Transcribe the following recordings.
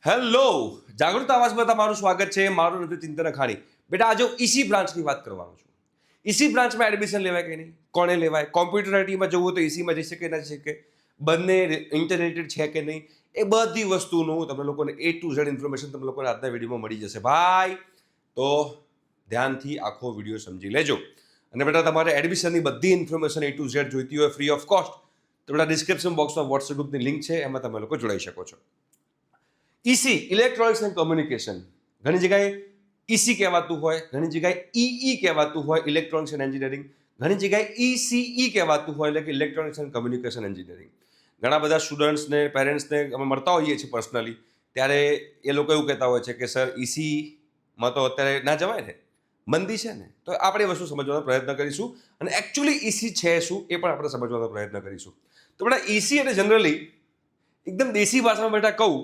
Hello, જાગૃત આવાજમાં તમારું સ્વાગત છે. મારું નથી ચિંતન અખાણી. બેટા આજે ઈસી બ્રાન્ચની વાત કરવાનો છું. ઈસી બ્રાન્ચમાં એડમિશન લેવાય કે નહીં, કોને લેવાય, કોમ્પ્યુટર આઈટીમાં જવું તો ઈસીમાં જઈ શકે ના જઈ શકે, બંને ઇન્ટરનેટેડ છે કે નહીં, એ બધી વસ્તુનું તમને લોકોને A to Z ઇન્ફોર્મેશન તમને લોકોને આજના વિડીયોમાં મળી જશે ભાઈ. તો ધ્યાનથી આખો વિડીયો સમજી લેજો. અને બેટા તમારે એડમિશનની બધી ઇન્ફોર્મેશન A to Z જોઈતી હોય ફ્રી ઓફ કોસ્ટ તો બેટા ડિસ્ક્રિપ્શન બોક્સમાં વોટ્સએપ ગ્રુપની લિંક છે, એમાં તમે લોકો જોડાઈ શકો છો. ઈસી ઇલેક્ટ્રોનિક્સ એન્ડ કોમ્યુનિકેશન ઘણી જગ્યાએ ઈસી કહેવાતું હોય, ઘણી જગ્યાએ ઈ કહેવાતું હોય ઇલેક્ટ્રોનિક્સ એન્ડ એન્જિનિયરિંગ, ઘણી જગ્યાએ ઈસીઈ કહેવાતું હોય એટલે કે ઇલેક્ટ્રોનિક્સ એન્ડ કમ્યુનિકેશન એન્જિનિયરિંગ. ઘણા બધા સ્ટુડન્ટ્સને પેરેન્ટ્સને અમે મળતા હોઈએ છીએ પર્સનલી, ત્યારે એ લોકો એવું કહેતા હોય છે કે સર ઈસીમાં તો અત્યારે ના જવાય ને, મંદી છે ને. તો આપણે એ વસ્તુ સમજવાનો પ્રયત્ન કરીશું અને એકચ્યુઅલી ઈસી છે શું એ પણ આપણે સમજવાનો પ્રયત્ન કરીશું. તો બેટા ઈસી એટલે જનરલી એકદમ દેશી ભાષામાં બેટા કહું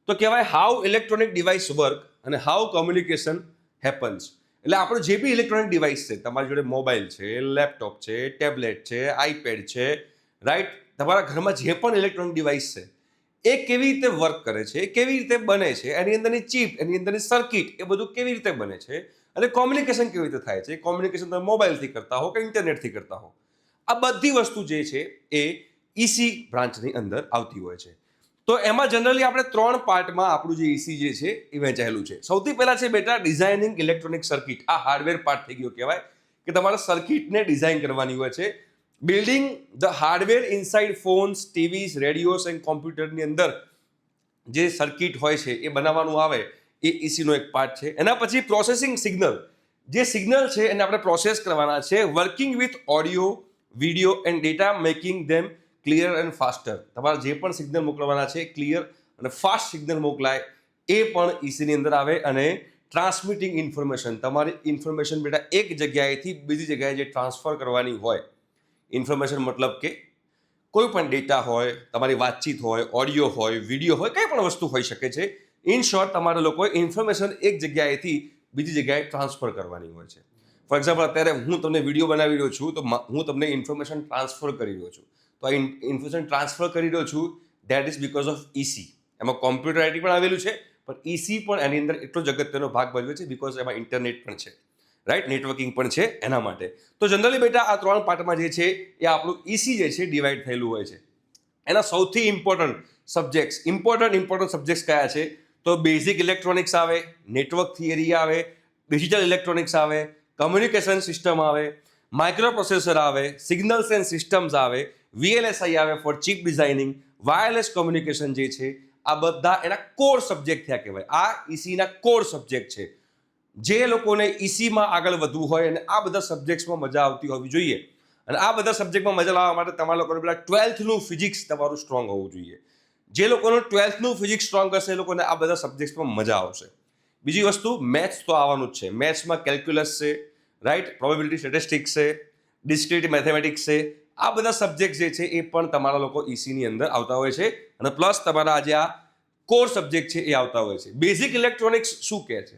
તો કહેવાય હાઉ ઇલેક્ટ્રોનિક ડિવાઇસ વર્ક અને હાઉ કોમ્યુનિકેશન હેપન્સ. એટલે આપણો જે બી ઇલેક્ટ્રોનિક ડિવાઇસ છે, તમારી જોડે મોબાઈલ છે, લેપટોપ છે, ટેબ્લેટ છે, આઈપેડ છે, રાઈટ, તમારા ઘરમાં જે પણ ઇલેક્ટ્રોનિક ડિવાઇસ છે એ કેવી રીતે વર્ક કરે છે, કેવી રીતે બને છે, એની અંદરની ચિપ, એની અંદરની સર્કિટ, એ બધું કેવી રીતે બને છે અને કોમ્યુનિકેશન કેવી રીતે થાય છે. કોમ્યુનિકેશન તમે મોબાઈલથી કરતા હો કે ઇન્ટરનેટથી કરતા હો, આ બધી વસ્તુ જે છે એ ઈસી બ્રાન્ચની અંદર આવતી હોય છે. તો એમાં જનરલી આપણે 3 પાર્ટમાં આપણું જે ઈસી જે છે એ વહેંચાયેલું છે. સૌથી પહેલા છે બેટા ડિઝાઇનિંગ ઇલેક્ટ્રોનિક સર્કિટ. આ હાર્ડવેર પાર્ટ થઈ ગયો કહેવાય કે તમારે સર્કિટને ડિઝાઇન કરવાની હોય છે. Building the hardware inside phones, TVs, radios and કોમ્પ્યુટરની અંદર જે સર્કિટ હોય છે એ બનાવવાનું આવે એ ઈસીનો એક પાર્ટ છે. એના પછી પ્રોસેસિંગ સિગ્નલ, જે સિગ્નલ છે એને આપણે પ્રોસેસ કરવાના છે. Working with audio, video and data, making them clear and faster. તમારે જે પણ સિગ્નલ મોકલવાના છે ક્લિયર અને ફાસ્ટ સિગ્નલ મોકલાય એ પણ ઈસીની અંદર આવે. અને ટ્રાન્સમિટિંગ ઇન્ફોર્મેશન, તમારી ઇન્ફોર્મેશન બેટા એક જગ્યાએથી બીજી જગ્યાએ જે ટ્રાન્સફર કરવાની હોય, ઇન્ફોર્મેશન મતલબ કે કોઈ પણ ડેટા હોય, તમારી વાતચીત હોય, ઓડિયો હોય, વિડીયો હોય, કંઈ પણ વસ્તુ હોઈ શકે છે. ઇન શોર્ટ તમારે લોકોએ ઇન્ફોર્મેશન એક જગ્યાએથી બીજી જગ્યાએ ટ્રાન્સફર કરવાની હોય છે. ફોર એક્ઝામ્પલ અત્યારે હું તમને વિડીયો બનાવી રહ્યો છું તો હું તમને ઇન્ફોર્મેશન ટ્રાન્સફર કરી રહ્યો છું. તો આ ઇન્ફોર્મેશન ટ્રાન્સફર કરી રહ્યો છું that is because of EC. એમાં કોમ્પ્યુટર આઈટી પણ આવેલું છે, પણ ઈસી પણ એની અંદર એટલો જ અગત્યનો ભાગ ભજવે છે બિકોઝ એમાં ઇન્ટરનેટ પણ છે, રાઈટ, નેટવર્કિંગ પણ છે એના માટે. તો જનરલી બેટા આ 3 પાર્ટમાં જે છે એ આપણું ઈસી જે છે ડિવાઈડ થયેલું હોય છે. એના સૌથી ઇમ્પોર્ટન્ટ સબ્જેક્ટ્સ કયા છે તો બેઝિક ઇલેક્ટ્રોનિક્સ આવે, નેટવર્ક થિયરી આવે, ડિજિટલ ઇલેક્ટ્રોનિક્સ આવે, કમ્યુનિકેશન સિસ્ટમ આવે, માઇક્રો પ્રોસેસર આવે, સિગ્નલ્સ એન્ડ સિસ્ટમ્સ આવે, VLSI આવે for chip designing, wireless communication જે છે આ બધા એના કોર સબ્જેક્ટ થયા કહેવાય. આ ઈસીના કોર સબ્જેક્ટ છે. જે લોકોને ઈસીમાં આગળ વધવું હોય અને આ બધા સબ્જેક્ટ્સમાં મજા આવતી હોવી જોઈએ, અને આ બધા સબ્જેક્ટમાં મજા લાવવા માટે તમારા લોકોને પેલા 12થનું ફિઝિક્સ તમારું સ્ટ્રોંગ હોવું જોઈએ. જે લોકોનું 12થનું ફિઝિક્સ સ્ટ્રોંગ હશે એ લોકોને આ બધા સબ્જેક્ટ્સમાં મજા આવશે. બીજી વસ્તુ, મેથ્સ તો આવવાનું જ છે. મેથ્સમાં કેલ્ક્યુલસ છે, રાઈટ, પ્રોબેબિલિટી સ્ટેટિસ્ટિક્સ છે, ડિસ્ક્રીટ મેથેમેટિક્સ છે. આ બધા સબ્જેક્ટ જે છે એ પણ તમારા લોકો ઈસીની અંદર આવતા હોય છે. અને પ્લસ તમારા જે આ કોર સબ્જેક્ટ છે એ આવતા હોય છે. બેઝિક ઇલેક્ટ્રોનિક્સ શું કહે છે,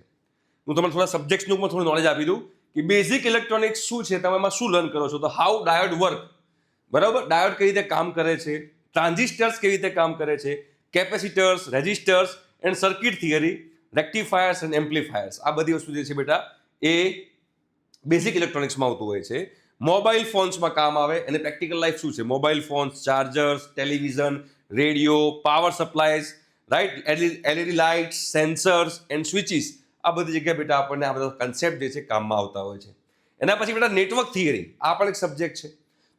હું તમને થોડા સબ્જેક્ટ્સનું પણ થોડું નોલેજ આપી દઉં કે બેઝિક ઇલેક્ટ્રોનિક્સ શું છે, તમે એમાં શું લર્ન કરો છો. તો હાઉ ડાયોડ વર્ક, બરાબર, ડાયોડ કઈ રીતે કામ કરે છે, ટ્રાન્ઝિસ્ટર્સ કેવી રીતે કામ કરે છે, capacitors, resistors and circuit theory, rectifiers and amplifiers. આ બધી વસ્તુ જે છે બેટા એ બેઝિક ઇલેક્ટ્રોનિક્સમાં આવતું હોય છે. મોબાઈલ ફોન્સમાં કામ આવે અને પ્રેક્ટિકલ લાઈફ શું છે, mobile phones, chargers, television, radio, power supplies, right, LED lights, sensors and switches. આ બધી જગ્યાએ બેટા આપણને આ બધા કન્સેપ્ટ જે છે કામમાં આવતા હોય છે. એના પછી બેટા નેટવર્ક થિયરી, આ પણ એક સબ્જેક્ટ છે.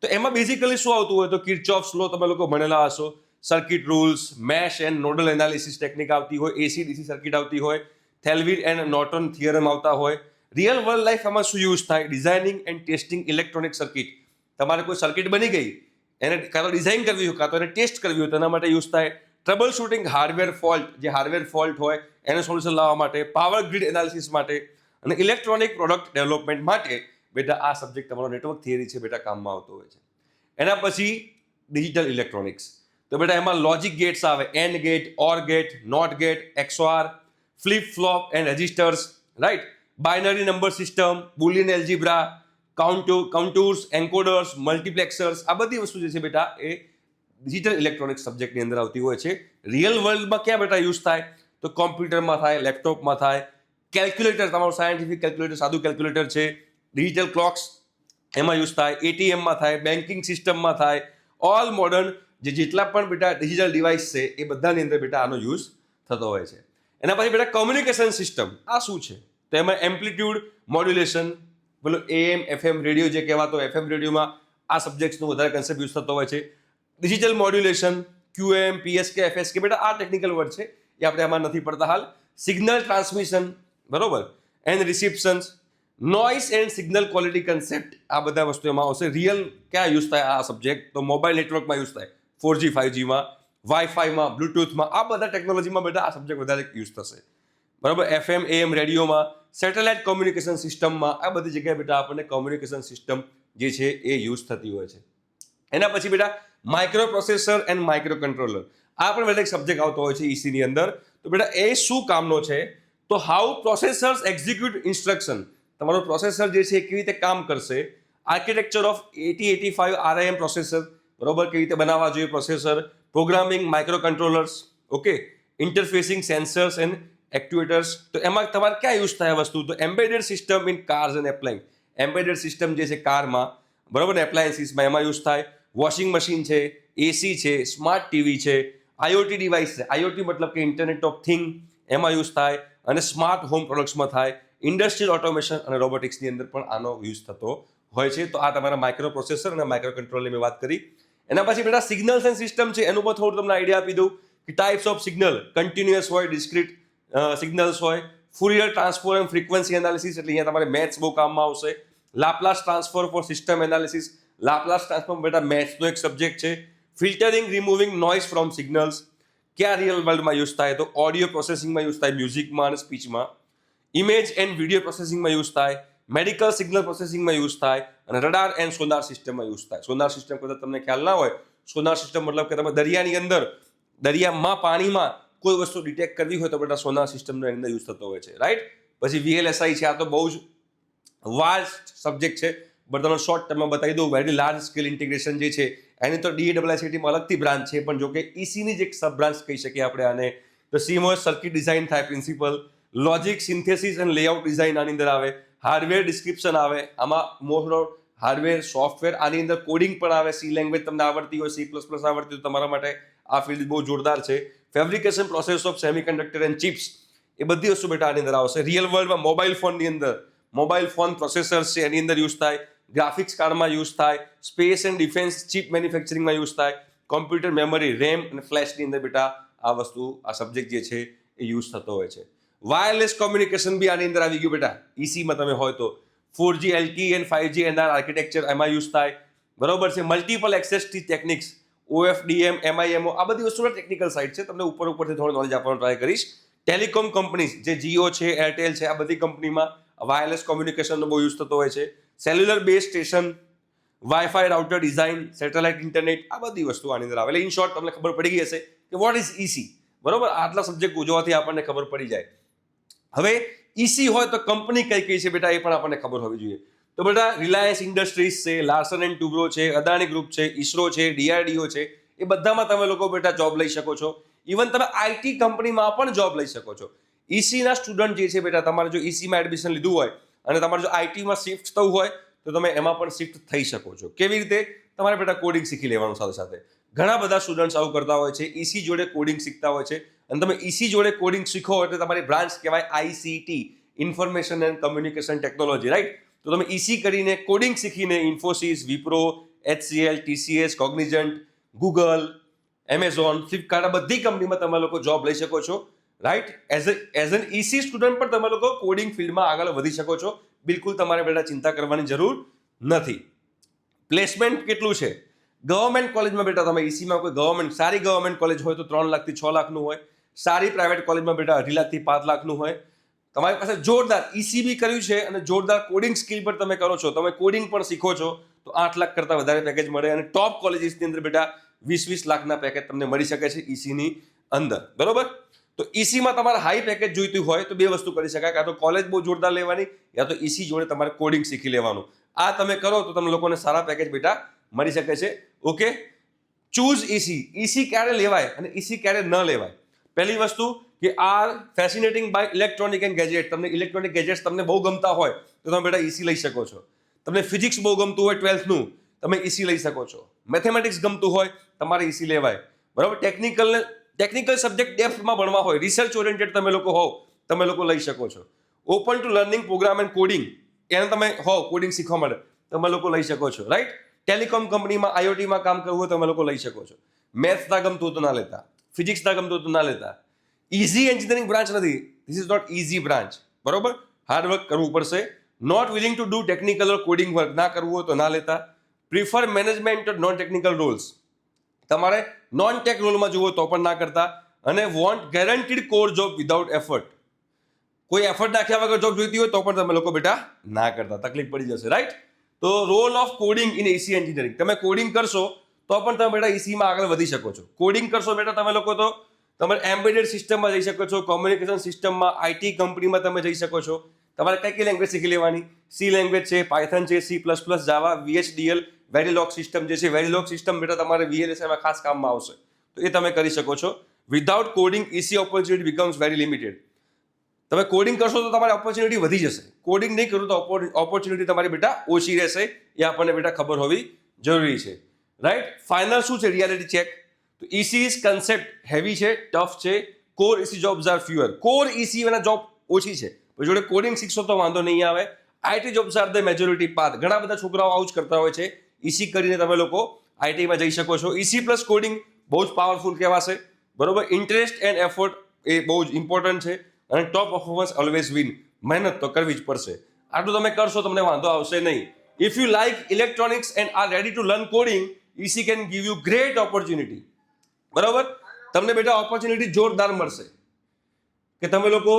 તો એમાં બેઝિકલી શું આવતું હોય તો કિર્ચોફ્સ લો તમે લોકો ભણેલા હશો, circuit rules, mesh and nodal analysis technique આવતી હોય, AC/DC સર્કિટ આવતી હોય, થેલ્વિન એન્ડ નોર્ટન થિયરમ આવતા હોય. રિયલ વર્લ્ડ લાઈફ એમાં શું યુઝ થાય, designing and testing electronic circuit. તમારે કોઈ સર્કિટ બની ગઈ, એને કાં તો ડિઝાઇન કરવી હોય કાં તો એને ટેસ્ટ કરવી હોય, તેના માટે યુઝ થાય. ટ્રબલ શૂટિંગ હાર્ડવેર ફોલ્ટ, જે હાર્ડવેર ફોલ્ટ હોય એને સોલ્યુશન લાવવા માટે, પાવર ગ્રીડ એનાલિસિસ માટે અને ઇલેક્ટ્રોનિક પ્રોડક્ટ ડેવલપમેન્ટ માટે બેટા આ સબ્જેક્ટ તમારો નેટવર્ક થિયરી છે બેટા કામમાં આવતો હોય છે. એના પછી ડિજિટલ ઇલેક્ટ્રોનિક્સ, તો બેટા એમાં લોજિક ગેટ્સ આવે, and gate, or gate, not gate, XOR, flip flop and registers, right, binary number system, Boolean algebra, counters, encoders, multiplexers. આ બધી વસ્તુ જે છે બેટા એ ડિજિટલ ઇલેક્ટ્રોનિક્સ સબ્જેક્ટની અંદર આવતી હોય છે. રિયલ વર્લ્ડમાં ક્યાં બેટા યુઝ થાય તો કોમ્પ્યુટરમાં થાય, લેપટોપમાં થાય. કેલ્ક્યુલેટર, તમારું સાયન્ટિફિક કેલ્ક્યુલેટર, સાદું કેલ્ક્યુલેટર છે. ડિજિટલ ક્લોક્સ એમાં યુઝ થાય, એટીએમમાં થાય, બેન્કિંગ સિસ્ટમમાં થાય. ઓલ મોડર્ન જેટલા પણ બેટા ડિજિટલ ડિવાઇસ છે એ બધાની અંદર બેટા આનો યુઝ થતો હોય છે. એના પછી બેટા કમ્યુનિકેશન સિસ્ટમ, આ શું છે? તો એમાં એમ્પ્લિટ્યુડ મોડ્યુલેશન, પેલો AM FM રેડિયો જે કહેવાતો, FM રેડિયોમાં આ સબ્જેક્ટ્સનો વધારે કન્સેપ્ટ યુઝ થતો હોય છે. Digital modulation, QM, PSK, FSK, બેટા આ ટેકનિકલ વર્ડ છે, એ આપણે આમાં નથી પડતા હાલ. સિગ્નલ ટ્રાન્સમિશન, બરોબર, and receptions, noise and signal quality concept, આ બધા વસ્તુ એમાં આવશે. રિયલ ક્યાં યુઝ થાય આ સબ્જેક્ટ? તો મોબાઈલ નેટવર્કમાં યુઝ થાય, 4G 5Gમાં, વાઈફાઈમાં, બ્લુટૂથમાં, આ બધા ટેકનોલોજીમાં બેટા આ સબ્જેક્ટ વધારે યુઝ થશે, બરાબર. FM AM રેડિયોમાં, સેટેલાઇટ કોમ્યુનિકેશન સિસ્ટમમાં, આ બધી જગ્યાએ બેટા આપણને કોમ્યુનિકેશન સિસ્ટમ જે છે એ યુઝ થતી હોય છે. એના પછી બેટા micro processor and micro controller, આ પણ બેટા એક સબ્જેક્ટ આવતો હોય છે ECની અંદર. તો બેટા એ શું કામનો છે? તો હાઉ પ્રોસેસર્સ એક્ઝિક્યુટ ઇન્સ્ટ્રક્શન, તમારું પ્રોસેસર જે છે એ કેવી રીતે કામ કરશે. આર્કિટેક્ચર ઓફ 8085 RIM પ્રોસેસર, બરોબર, કેવી રીતે બનાવવા જોઈએ processor. Programming micro controllers, okay, interfacing sensors and actuators. તો એમાં તમારે ક્યાં યુઝ થાય વસ્તુ? તો embedded system in cars and appliance, embedded system જે છે કારમાં, બરોબર, એપ્લાયન્સીસમાં એમાં યુઝ થાય. વોશિંગ મશીન છે, AC છે, સ્માર્ટ TV છે, IoT ડિવાઇસ છે, IoT મતલબ કે ઇન્ટરનેટ ઓફ થિંગ, એમાં યુઝ થાય. અને સ્માર્ટ હોમ પ્રોડક્ટ્સમાં થાય. ઇન્ડસ્ટ્રીયલ ઓટોમેશન અને રોબોટિક્સની અંદર પણ આનો યુઝ થતો હોય છે. તો આ તમારા માઇક્રો પ્રોસેસર અને માઇક્રો કંટ્રોલની મેં વાત કરી. એના પછી બેટા સિગ્નલ્સ એન્ડ સિસ્ટમ છે, એનું પણ થોડું તમને આઈડિયા આપી દઉં કે ટાઈપ્સ ઓફ સિગ્નલ, કન્ટિન્યુઅસ હોય, ડિસ્ક્રીટ સિગ્નલ્સ હોય. Fourier transform and frequency analysis, એટલે અહીંયા તમારે મેથ્સ બહુ કામમાં આવશે. Laplace transform for system analysis, Laplace transform બેટા મેથ્સનો એક સબ્જેક્ટ છે. Filtering removing noise from signals, ક્યાં રિયલ વર્લ્ડમાં યુઝ થાય? તો ઓડિયો પ્રોસેસિંગમાં યુઝ થાય, મ્યુઝિકમાં અને સ્પીચમાં. ઇમેજ એન્ડ વિડીયો પ્રોસેસિંગમાં યુઝ થાય. મેડિકલ સિગ્નલ પ્રોસેસિંગમાં યુઝ થાય. અને રડાર એન્ડ સોનાર સિસ્ટમમાં યુઝ થાય. સોનાર સિસ્ટમ કદાચ તમને ખ્યાલ ના હોય, સોનાર સિસ્ટમ મતલબ કે તમે દરિયાની અંદર, દરિયામાં, પાણીમાં કોઈ વસ્તુ ડિટેક્ટ કરવી હોય તો બેટા સોનાર સિસ્ટમનો એની અંદર યુઝ થતો હોય છે, રાઈટ. પછી VLSI છે, આ તો બહુ જ વાસ્ટ સબ્જેક્ટ છે, બટ તમને શોર્ટ ટર્મમાં બતાવી દઉં. વેરી લાર્જ સ્કેલ ઇન્ટિગ્રેશન જે છે એની તો DAICTમાં અલગથી બ્રાન્ચ છે, પણ જો કે ECની જ એક સબ બ્રાન્ચ કહી શકીએ આપણે આને. તો CMOS સર્કિટ ડિઝાઇન થાય, principal logic synthesis and layout design આની અંદર આવે. હાર્ડવેર ડિસ્ક્રિપ્શન આવે, આમાં મોસ્ટ ઓફ હાર્ડવેર સોફ્ટવેર, આની અંદર કોડિંગ પણ આવે. C લેંગ્વેજ તમને આવડતી હોય, C++ આવડતી હોય, તમારા માટે આ ફિલ્ડ બહુ જોરદાર છે. Fabrication process of semiconductor and chips, એ બધી વસ્તુ બેટા આની અંદર આવશે. રિયલ વર્લ્ડમાં મોબાઈલ ફોનની અંદર મોબાઈલ ફોન પ્રોસેસર્સ છે એની અંદર યુઝ થાય. ગ્રાફિક્સ કાર્ડમાં યુઝ થાય. સ્પેસ એન્ડ ડિફેન્સ ચિપ મેન્યુફેક્ચરિંગમાં યુઝ થાય. કોમ્પ્યુટર મેમરી, રેમ અને ફ્લેશની અંદર બેટા આ વસ્તુ, આ સબ્જેક્ટ જે છે એ યુઝ થતો હોય છે. વાયરલેસ કોમ્યુનિકેશન બી આની અંદર આવી ગયું બેટા, ECમાં તમે હોય તો. 4G LTE and 5G NR architecture એમાં યુઝ થાય, બરોબર છે. Multiple access techniques, OFDM, MIMO, આ બધી વસ્તુના ટેકનિકલ સાઇડ છે, તમને ઉપરથી થોડું નોલેજ આપવાનો ટ્રાય કરીશ. ટેલિકોમ કંપનીઝ જે જીઓ છે, એરટેલ છે, આ બધી કંપનીમાં વાયરલેસ કોમ્યુનિકેશનનો બહુ યુઝ થતો હોય છે. Cellular base station, wifi router design, satellite internet, આ બધી વસ્તુ આની અંદર આવે. એટલે ઇન શોર્ટ તમને ખબર પડી ગઈ હશે કે વોટ ઇઝ EC, બરોબર. આટલા સબ્જેક્ટ ઉજવવાથી આપણને ખબર પડી જાય. હવે EC હોય તો કંપની કઈ કઈ છે બેટા એ પણ આપણને ખબર હોવી જોઈએ. તો બેટા રિલાયન્સ ઇન્ડસ્ટ્રીઝ છે, લાર્સન એન્ડ ટુબ્રો છે, અદાણી ગ્રુપ છે, ISRO છે, DRDO છે, એ બધામાં તમે લોકો બેટા જોબ લઈ શકો છો. ઇવન તમે IT કંપનીમાં પણ જોબ લઈ શકો છો. ECના સ્ટુડન્ટ જે છે બેટા, તમારે જો ECમાં એડમિશન લીધું હોય અને તમારે જો ITમાં શિફ્ટ થવું હોય તો તમે એમાં પણ શિફ્ટ થઈ શકો છો. કેવી રીતે? તમારે બેટા કોડિંગ શીખી લેવાનું સાથે સાથે. ઘણા બધા સ્ટુડન્ટ્સ આવું કરતા હોય છે, EC જોડે કોડિંગ શીખતા હોય છે. અને તમે EC જોડે કોડિંગ શીખો એટલે તમારી બ્રાન્ચ કહેવાય ICT, information and communication technology, right. તો તમે EC કરીને કોડિંગ શીખીને Infosys, Wipro, HCL, TCS, Cognizant, Google, Amazon, Flipkart, આ બધી કંપનીમાં તમે લોકો જોબ લઈ શકો છો, right. As an EC student પણ તમે લોકો કોડિંગ ફિલ્ડમાં આગળ વધી શકો છો. બિલકુલ તમારે બેટા ચિંતા કરવાની જરૂર નથી. પ્લેસમેન્ટ કેટલું છે? ગવર્મેન્ટ કોલેજમાં બેટા તમે ECમાં કોઈ ગવર્મેન્ટ, સારી ગવર્મેન્ટ કોલેજ હોય તો 3 લાખથી 6 લાખનું હોય. સારી પ્રાઇવેટ કોલેજમાં બેટા 2.5 લાખથી 5 લાખનું હોય. તમારી પાસે જોરદાર EC બી કર્યું છે અને જોરદાર કોડિંગ સ્કિલ પર તમે કરો છો, તમે કોડિંગ પણ શીખો છો, તો 8 લાખ કરતાં વધારે પેકેજ મળે. અને ટોપ કોલેજીસની અંદર બેટા 20-20 લાખના પેકેજ તમને મળી શકે છે ECની અંદર, બરોબર. તો ECમાં તમારે હાઈ પેકેજ જોઈતું હોય તો બે વસ્તુ કરી શકાય, કાં તો કોલેજ બહુ જોરદાર લેવાની, યા તો EC જોડે તમારે કોડિંગ શીખી લેવાનું. આ તમે કરો તો તમને લોકોને સારા પેકેજ બેટા મળી શકે છે. Okay, choose EC. EC ક્યારે લેવાય અને EC ક્યારે ન લેવાય? પહેલી વસ્તુ કે are fascinating by electronic and gadget. તમને ઇલેક્ટ્રોનિક ગેજેટ્સ તમને બહુ ગમતા હોય તો તમે બેટા ઈસી લઈ શકો છો. તમને ફિઝિક્સ બહુ ગમતું હોય 12થનું, તમે ઈસી લઈ શકો છો. મેથેમેટિક્સ ગમતું હોય તમારે ઈસી લેવાય. બરાબર. ટેકનિકલ સબ્જેક્ટ ડેપ્થમાં ભણવા હોય, રિસર્ચ ઓરિએન્ટેડ તમે લોકો હોવ, તમે લોકો લઈ શકો છો. Open to learning program and coding, એને તમે હોવ કોડિંગ શીખવા માટે તમે લોકો લઈ શકો છો. રાઈટ. ટેલિકોમ કંપનીમાં આઈઓટીમાં કામ કરવું હોય તમે લોકો લઈ શકો છો. મેથ્સ ના ગમતું તો ના લેતા, ફિઝિક્સ ના ગમતું તો ના લેતા. ઇઝી એન્જિનિયરિંગ બ્રાન્ચ નથી. This is not easy branch. બરોબર. હાર્ડવર્ક કરવું પડશે. Not willing to do technical or coding work, ના કરવું હોય તો ના લેતા. Prefer management or non technical roles, તમારે નોન ટેક રોલમાં જુઓ તો પણ ના કરતા. અને want guaranteed core job without effort, કોઈ એફર્ટ નાખ્યા વગર જોબ જોઈતી હોય તો પણ તમે લોકો બેટા ના કરતા, તકલીફ પડી જશે. રાઈટ. તો role of coding in EC engineering, તમે કોડિંગ કરશો તો પણ તમે બેટા ઈસીમાં આગળ વધી શકો છો. કોડિંગ કરશો બેટા તમે લોકો તો તમે એમ્બેડેડ સિસ્ટમમાં જઈ શકો છો, કોમ્યુનિકેશન સિસ્ટમમાં, આઈટી કંપનીમાં તમે જઈ શકો છો. તમારે કઈ કઈ લેંગ્વેજ શીખી લેવાની? સી લેંગ્વેજ છે, પાયથન છે, C++, જાવા, VHDL, વેરીલોગ સિસ્ટમ જે છે, વેરીલોગ સિસ્ટમ બેટા તમારે VLSIમાં ખાસ કામમાં આવશે, તો એ તમે કરી શકો છો. Without coding EC opportunity becomes very limited. તમે કોડિંગ કરશો તો તમારી ઓપોર્ચ્યુનિટી વધી જશે. કોડિંગ નહીં કરું તો ઓપોર્ચ્યુનિટી તમારી બેટા ઓછી રહેશે. એ આપણને બેટા ખબર હોવી જરૂરી છે. રાઈટ. ફાઇનલ શું છે? Reality check. તો ઈસી ઇઝ કન્સેપ્ટ હેવી છે, ટફ છે. Core EC jobs are fewer. Core EC વાળા જોબ ઓછી છે, જોડે કોડિંગ શીખશો તો વાંધો નહીં આવે. IT jobs are the majority path. ઘણા બધા છોકરાઓ આવું જ કરતા હોય છે. ઈસી કરીને તમે લોકો આઈટીમાં જઈ શકો છો. ઈસી પ્લસ કોડિંગ બહુ જ પાવરફુલ કહેવાશે. બરોબર. ઇન્ટરેસ્ટ એન્ડ એફર્ટ એ બહુ જ ઇમ્પોર્ટન્ટ છે. અને ટોપ પરફોર્મન્સ ઓલવેઝ વિન. મહેનત તો કરવી જ પડશે. આટલું તમે કરશો તમને વાંધો આવશે નહીં. If you like electronics and are ready to learn coding, EC can give you great opportunity. બરાબર. તમને બેટા ઓપોર્ચ્યુનિટી જોરદાર મળશે કે તમે લોકો